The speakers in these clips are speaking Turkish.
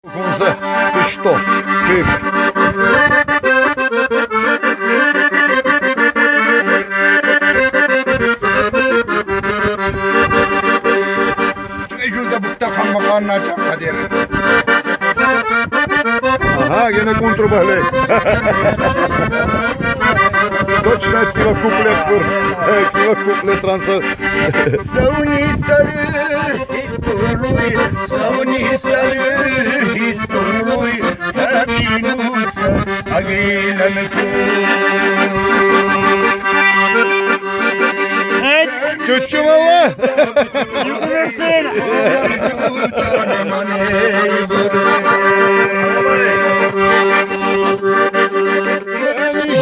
Kunze, Kristo, Typ. Şurada bukta kalmakanına açam Kadir. Aha, gene kontrabale. Точно такива куплет пур. Такива куплет транса. Savuni sarı hituluy, savuni sarı hituluy, hatinusa agilan Çöçüm Allah. Yükümlüsün.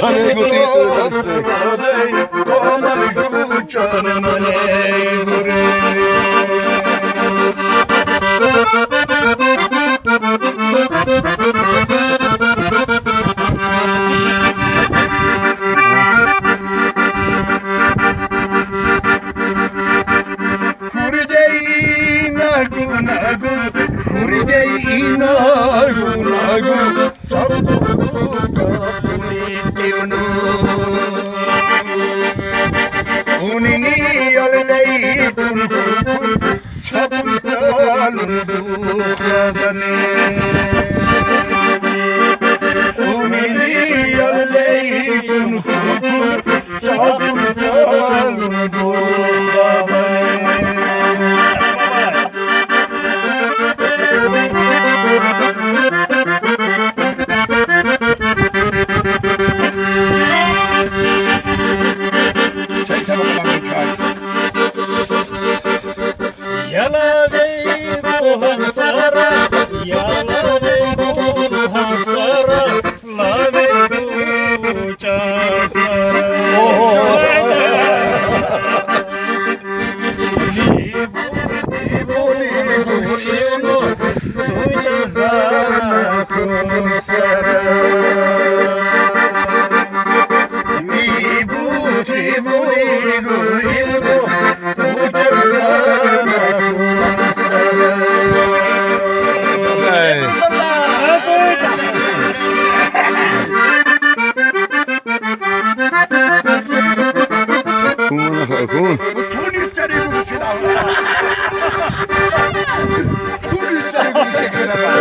Bana götürdü.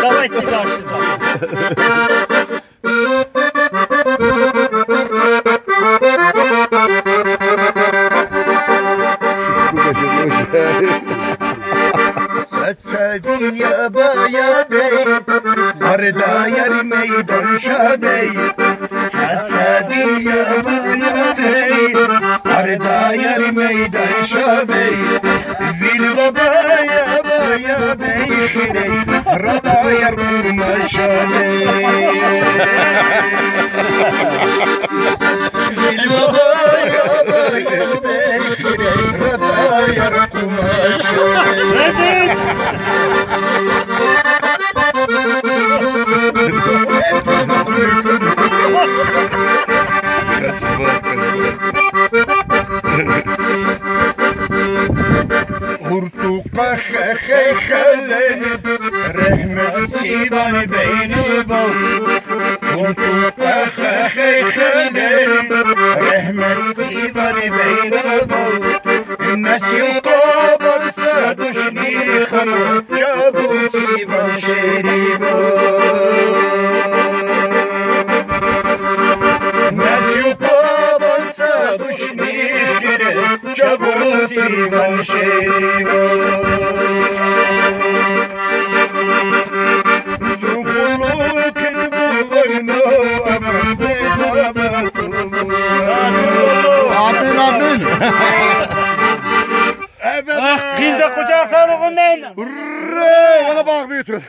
Давайте дальше. Satsadiya baya bey, arda yar meydan şah bey. Satsadiya baya bey, arda yar meydan şah bey. Vil babaya baya bey, rata yar kurma şah bey. Vil babaya baya bey, rata yar kurma şah bey. Hurtuka khale rahmet sivan beyni bol. Hurtuka khale rahmet sivan beyni bol. Nasil qabr sadushni kham jabu sivan sheri bol. Nasil qabr sadushni jabu sivan sheri bol. Biz de kucak sarılığından. Hurra! Bana bak büyütür.